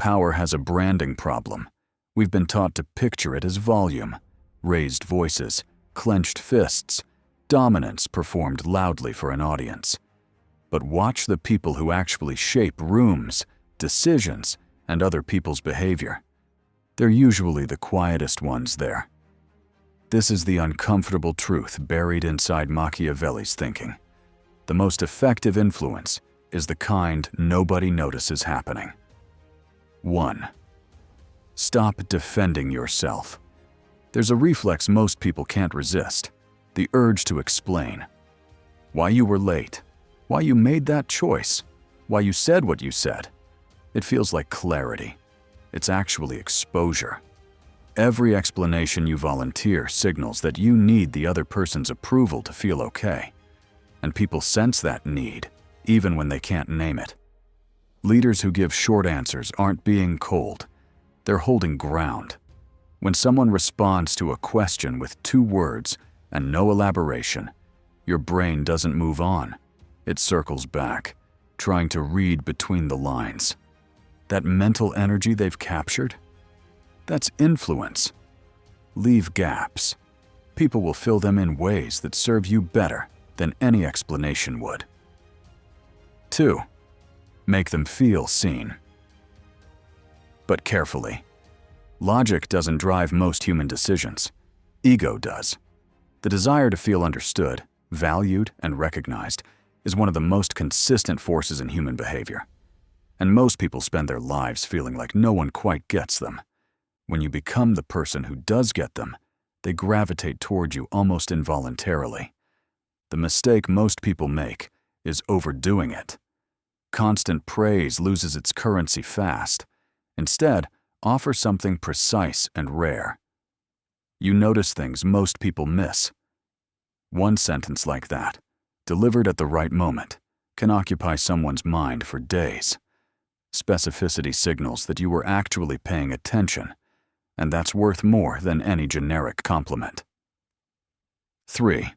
Power has a branding problem. We've been taught to picture it as volume, raised voices, clenched fists, dominance performed loudly for an audience. But watch the people who actually shape rooms, decisions, and other people's behavior. They're usually the quietest ones there. This is the uncomfortable truth buried inside Machiavelli's thinking. The most effective influence is the kind nobody notices happening. 1. Stop defending yourself. There's a reflex most people can't resist, the urge to explain. Why you were late, why you made that choice, why you said what you said. It feels like clarity. It's actually exposure. Every explanation you volunteer signals that you need the other person's approval to feel okay. And people sense that need, even when they can't name it. Leaders who give short answers aren't being cold. They're holding ground. When someone responds to a question with 2 words and no elaboration, your brain doesn't move on. It circles back, trying to read between the lines. That mental energy they've captured? That's influence. Leave gaps. People will fill them in ways that serve you better than any explanation would. 2. Make them feel seen. But carefully. Logic doesn't drive most human decisions. Ego does. The desire to feel understood, valued, and recognized is one of the most consistent forces in human behavior. And most people spend their lives feeling like no one quite gets them. When you become the person who does get them, they gravitate toward you almost involuntarily. The mistake most people make is overdoing it. Constant praise loses its currency fast. Instead, offer something precise and rare. You notice things most people miss. One sentence like that, delivered at the right moment, can occupy someone's mind for days. Specificity signals that you were actually paying attention, and that's worth more than any generic compliment. 3.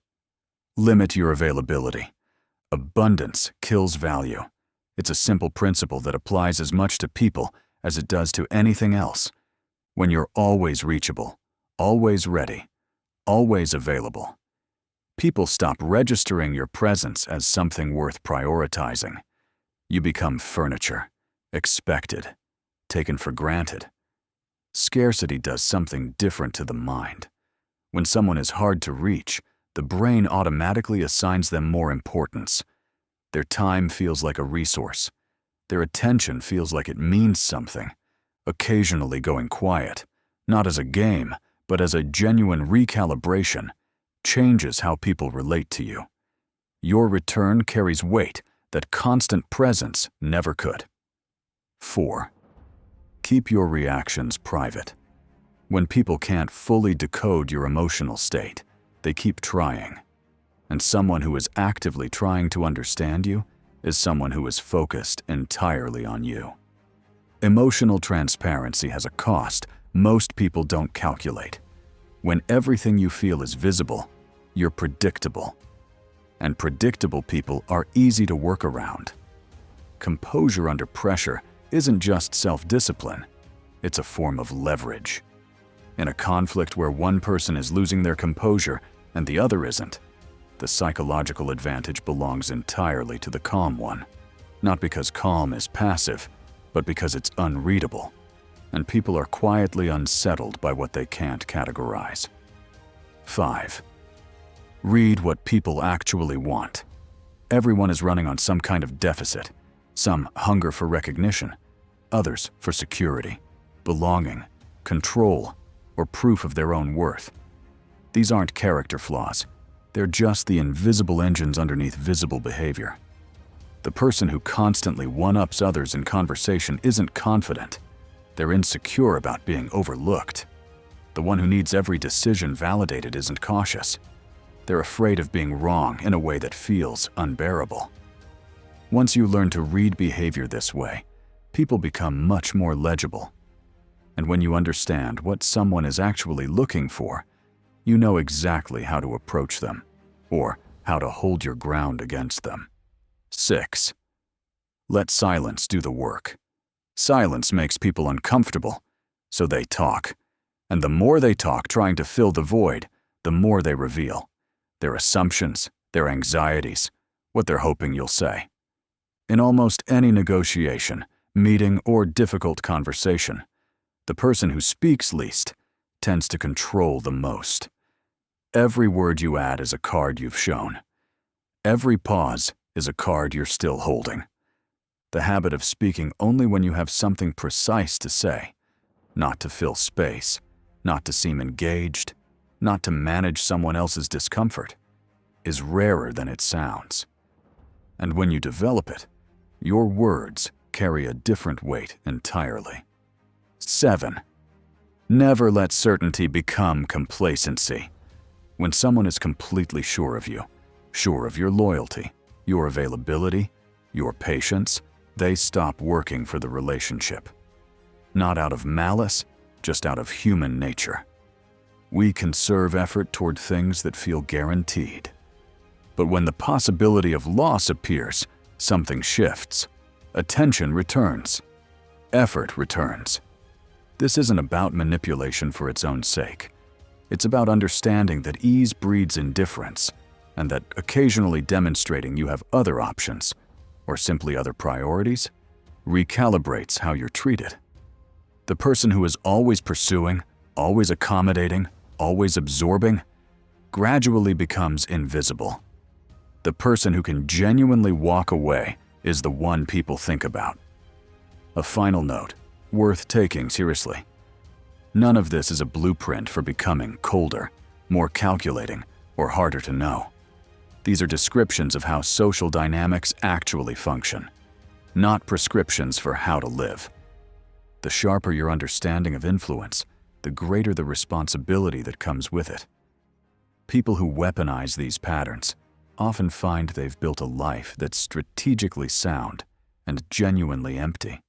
Limit your availability. Abundance kills value. It's a simple principle that applies as much to people as it does to anything else. When you're always reachable, always ready, always available, people stop registering your presence as something worth prioritizing. You become furniture, expected, taken for granted. Scarcity does something different to the mind. When someone is hard to reach, the brain automatically assigns them more importance. Their time feels like a resource. Their attention feels like it means something. Occasionally going quiet, not as a game, but as a genuine recalibration, changes how people relate to you. Your return carries weight that constant presence never could. 4. Keep your reactions private. When people can't fully decode your emotional state, they keep trying. And someone who is actively trying to understand you is someone who is focused entirely on you. Emotional transparency has a cost most people don't calculate. When everything you feel is visible, you're predictable. And predictable people are easy to work around. Composure under pressure isn't just self-discipline, it's a form of leverage. In a conflict where one person is losing their composure and the other isn't, the psychological advantage belongs entirely to the calm one. Not because calm is passive, but because it's unreadable, and people are quietly unsettled by what they can't categorize. 5. Read what people actually want. Everyone is running on some kind of deficit. Some hunger for recognition, others for security, belonging, control, or proof of their own worth. These aren't character flaws. They're just the invisible engines underneath visible behavior. The person who constantly one-ups others in conversation isn't confident. They're insecure about being overlooked. The one who needs every decision validated isn't cautious. They're afraid of being wrong in a way that feels unbearable. Once you learn to read behavior this way, people become much more legible. And when you understand what someone is actually looking for, you know exactly how to approach them, or how to hold your ground against them. 6. Let silence do the work. Silence makes people uncomfortable, so they talk. And the more they talk trying to fill the void, the more they reveal. Their assumptions, their anxieties, what they're hoping you'll say. In almost any negotiation, meeting, or difficult conversation, the person who speaks least tends to control the most. Every word you add is a card you've shown. Every pause is a card you're still holding. The habit of speaking only when you have something precise to say, not to fill space, not to seem engaged, not to manage someone else's discomfort, is rarer than it sounds. And when you develop it, your words carry a different weight entirely. 7. Never let certainty become complacency. When someone is completely sure of you, sure of your loyalty, your availability, your patience, they stop working for the relationship. Not out of malice, just out of human nature. We conserve effort toward things that feel guaranteed. But when the possibility of loss appears, something shifts. Attention returns. Effort returns. This isn't about manipulation for its own sake. It's about understanding that ease breeds indifference, and that occasionally demonstrating you have other options, or simply other priorities, recalibrates how you're treated. The person who is always pursuing, always accommodating, always absorbing, gradually becomes invisible. The person who can genuinely walk away is the one people think about. A final note, worth taking seriously. None of this is a blueprint for becoming colder, more calculating, or harder to know. These are descriptions of how social dynamics actually function, not prescriptions for how to live. The sharper your understanding of influence, the greater the responsibility that comes with it. People who weaponize these patterns often find they've built a life that's strategically sound and genuinely empty.